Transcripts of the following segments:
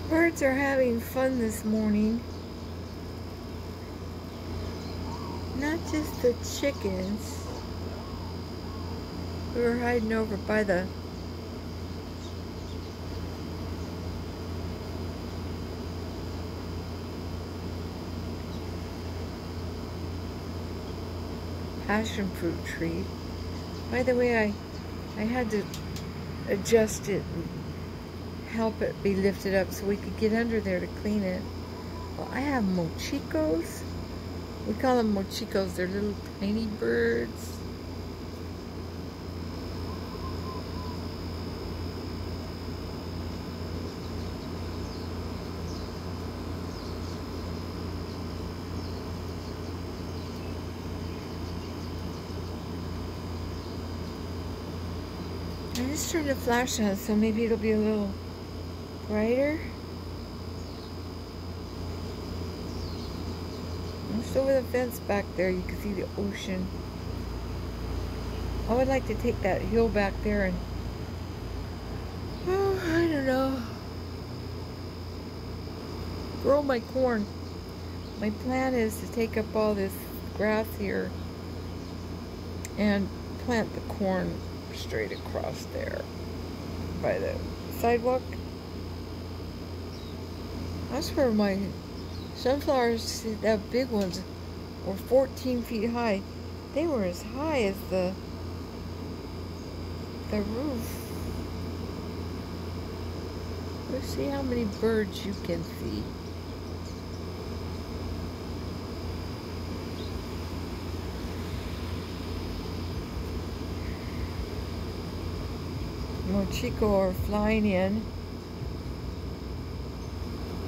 Birds are having fun this morning. Not just the chickens who are hiding over by the passion fruit tree. By the way, I had to adjust it and help it be lifted up so we could get under there to clean it. Well, I have mochicos. We call them mochicos. They're little tiny birds. I just turned the flash on so maybe it'll be a little brighter. Just over the fence back there, you can see the ocean. I would like to take that hill back there and, oh, I don't know, grow my corn. My plan is to take up all this grass here and plant the corn straight across there by the sidewalk. That's where my sunflowers, the big ones, were 14 feet high. They were as high as the roof. Let's see how many birds you can see. Mochico are flying in.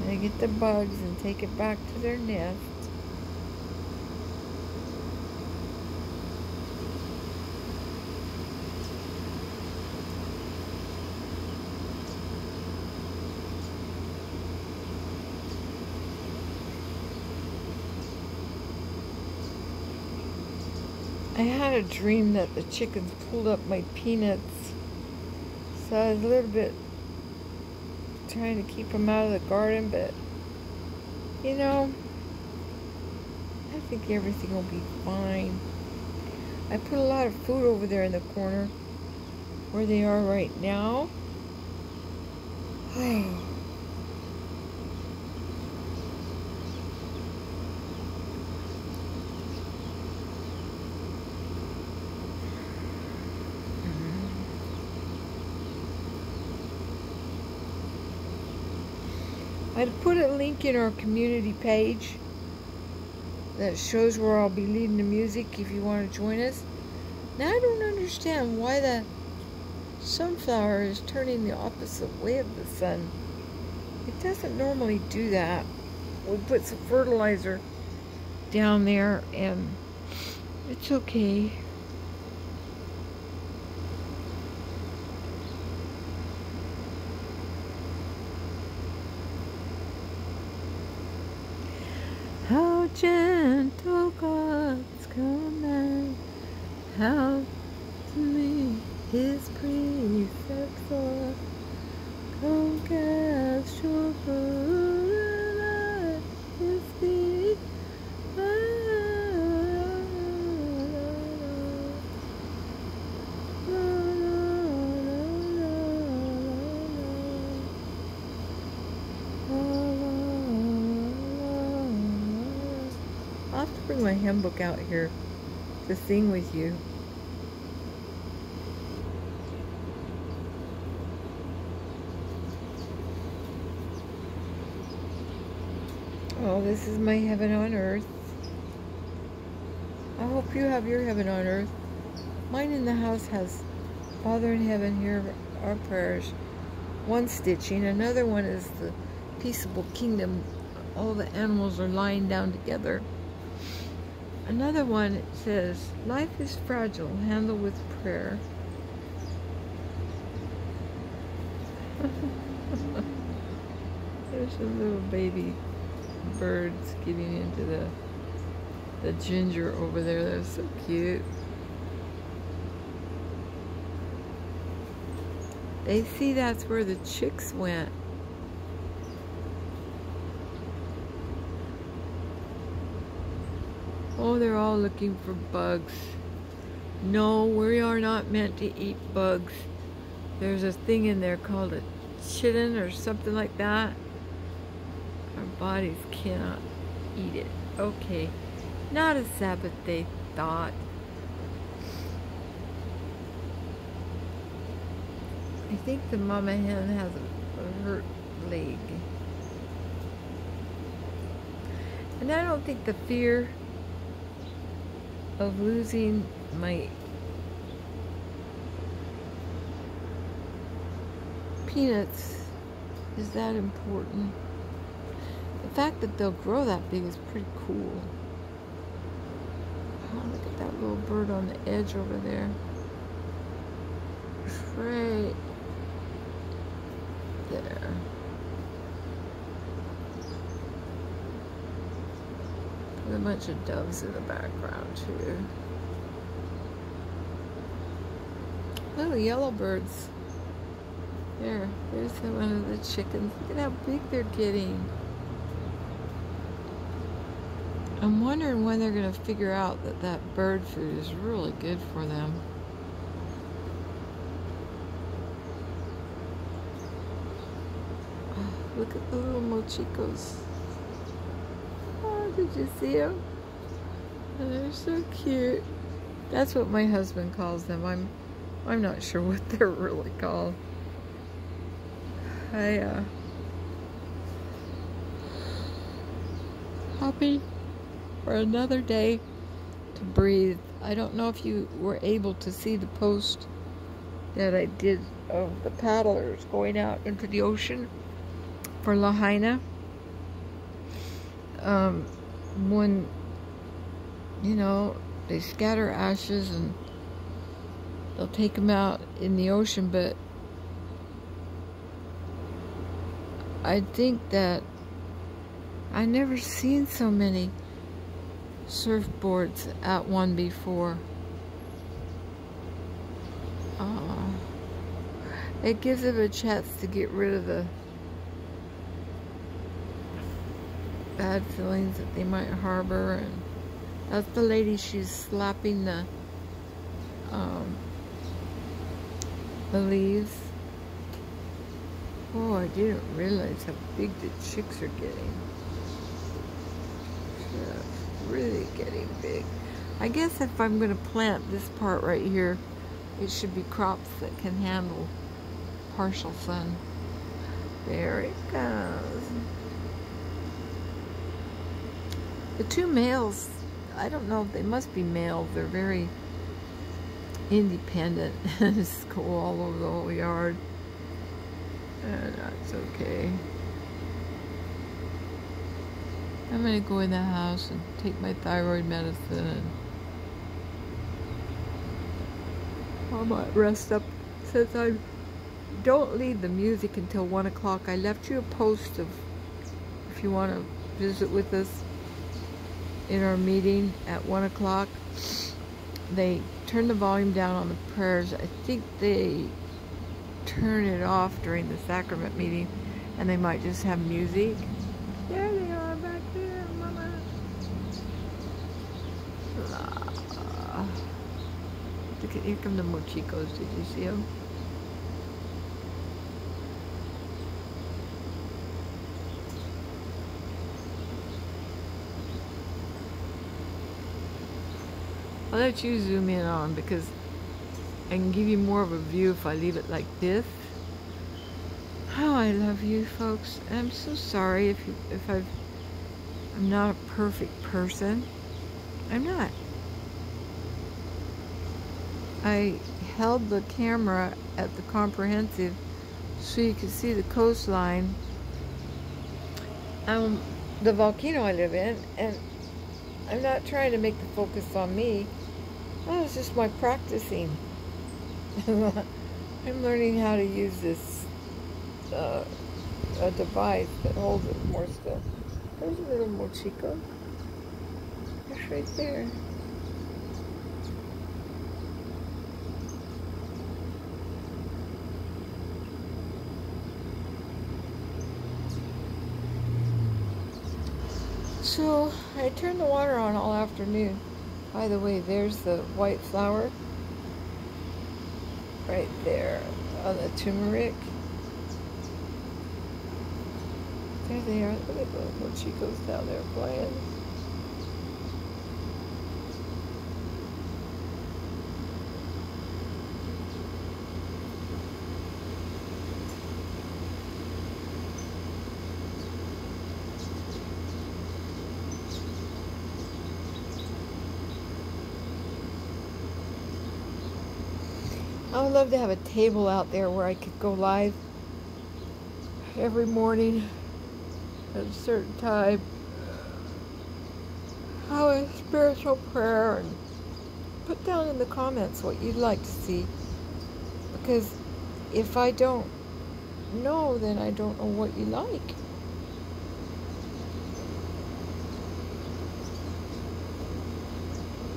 They get the bugs and take it back to their nest. I had a dream that the chickens pulled up my peanuts. So I was a little bit trying to keep them out of the garden, but you know, I think everything will be fine. I put a lot of food over there in the corner where they are right now. I'd put a link in our community page that shows where I'll be leading the music if you want to join us. Now I don't understand why the sunflower is turning the opposite way of the sun. It doesn't normally do that. We put some fertilizer down there and it's okay. How gentle God's command, how to me His precepts are. Come cast your burden at His feet. I'll have to bring my hymn book out here to sing with you. Oh, this is my heaven on earth. I hope you have your heaven on earth. Mine in the house has Father in heaven, hear our prayers. One stitching, another one is the peaceable kingdom. All the animals are lying down together. Another one says, life is fragile, handle with prayer. There's some little baby birds getting into the ginger over there. They're so cute. They see that's where the chicks went. Oh, they're all looking for bugs. No, we are not meant to eat bugs. There's a thing in there called a chitin or something like that. Our bodies cannot eat it. Okay, not a Sabbath day thought. I think the mama hen has a hurt leg. And I don't think the fear of losing my peanuts is that important. The fact that they'll grow that big is pretty cool. Oh, look at that little bird on the edge over there. It's right there. With a bunch of doves in the background too. Little yellow birds. There's one of the chickens. Look at how big they're getting. I'm wondering when they're going to figure out that that bird food is really good for them. Oh, look at the little mochicos. Oh, did you see them? Oh, they're so cute. That's what my husband calls them. I'm not sure what they're really called. Happy for another day to breathe. I don't know if you were able to see the post that I did of the paddlers going out into the ocean for Lahaina. When, you know, they scatter ashes and they'll take them out in the ocean, but I think that I never seen so many surfboards at one before. It gives them a chance to get rid of the bad feelings that they might harbor. And that's the lady, she's slapping the leaves. Oh, I didn't realize how big the chicks are getting. Yeah, really getting big. I guess if I'm going to plant this part right here, it should be crops that can handle partial sun. There it goes. The two males, I don't know if they must be males. They're very independent and just go all over the whole yard. And that's okay. I'm gonna go in the house and take my thyroid medicine, and I might rest up since I don't leave the music until 1 o'clock. I left you a post of if you want to visit with us in our meeting at 1 o'clock. They turn the volume down on the prayers. I think they turn it off during the sacrament meeting, and they might just have music. There they are back there, Mama. Look at, here come the mochicos. Did you see them? I'll let you zoom in on, because I can give you more of a view if I leave it like this. Oh, I love you folks. I'm so sorry if I'm not a perfect person. I'm not. I held the camera at the comprehensive so you could see the coastline, the volcano I live in, and I'm not trying to make the focus on me. That was just my practicing. I'm learning how to use this a device that holds it more still. There's a little mochico. It's right there. So I turned the water on all afternoon. By the way, there's the white flower right there on the turmeric. There they are. Look at those little chicos down there playing. I would love to have a table out there where I could go live every morning at a certain time, have a spiritual prayer, and put down in the comments what you'd like to see. Because if I don't know, then I don't know what you like.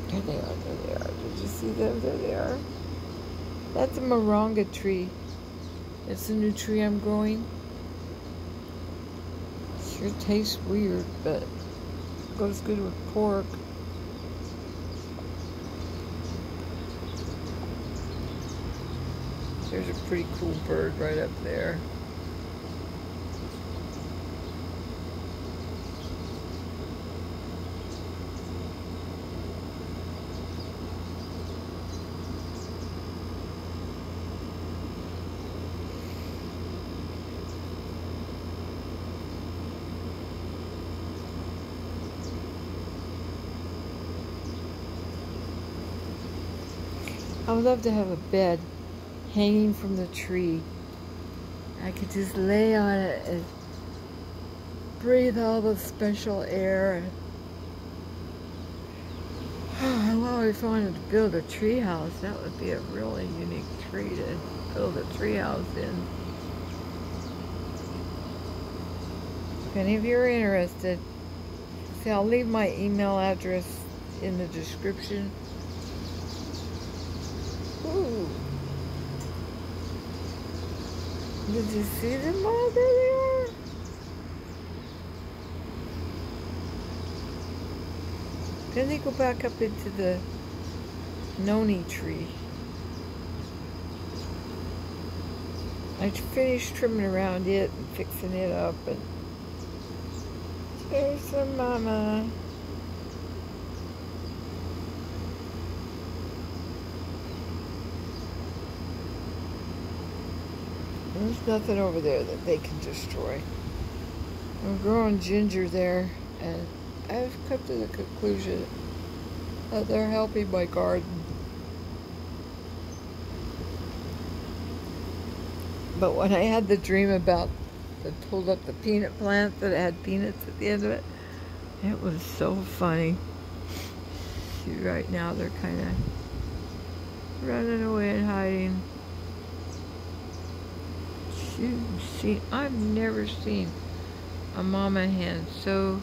There they are, there they are. Did you see them? There they are. That's a moringa tree. It's a new tree I'm growing. Sure tastes weird, but goes good with pork. There's a pretty cool bird right up there. I would love to have a bed hanging from the tree. I could just lay on it and breathe all the special air. I've always wanted to build a tree house. That would be a really unique tree to build a tree house in. If any of you are interested, see, I'll leave my email address in the description. Ooh. Did you see them all? There they are. Then they go back up into the noni tree. I finished trimming around it and fixing it up, and there's some mama. There's nothing over there that they can destroy. I'm growing ginger there, and I've come to the conclusion that they're helping my garden. But when I had the dream about, I pulled up the peanut plant that had peanuts at the end of it, it was so funny. See, right now they're kind of running away and hiding. See, I've never seen a mama hen so...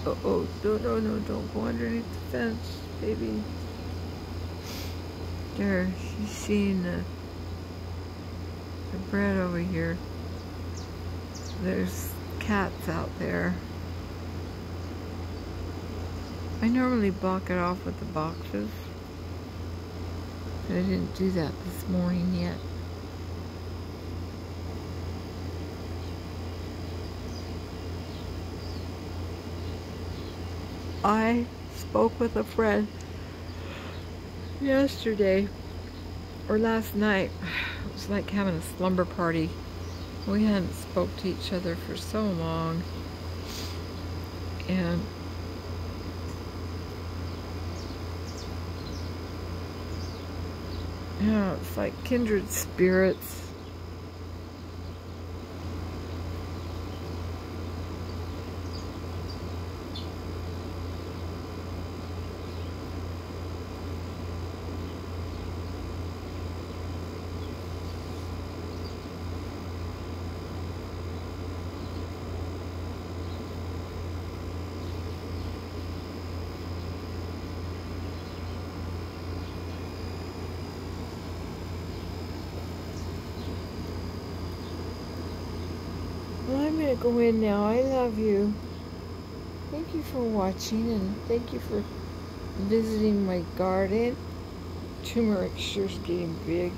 Oh, no, don't go underneath the fence, baby. There, she's seeing the bread over here. There's cats out there. I normally block it off with the boxes. I didn't do that this morning yet. I spoke with a friend yesterday, or last night. It was like having a slumber party. We hadn't spoke to each other for so long. And yeah, it's like kindred spirits. I'm going to go in now. I love you. Thank you for watching, and thank you for visiting my garden. Turmeric sure's getting big.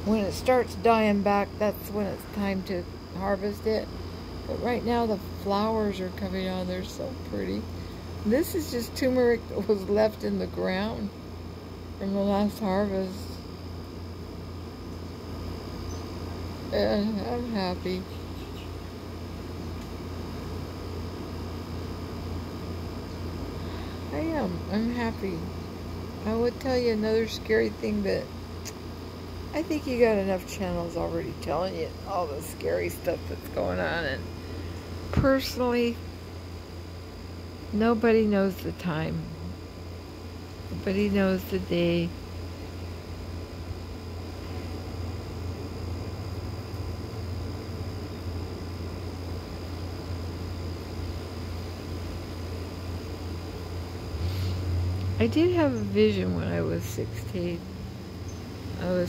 When it starts dying back, that's when it's time to harvest it. But right now the flowers are coming on. They're so pretty. This is just turmeric that was left in the ground from the last harvest. And I'm happy. I am. I'm happy. I would tell you another scary thing, but I think you got enough channels already telling you all the scary stuff that's going on. And personally, nobody knows the time. Nobody knows the day. I did have a vision when I was 16. I was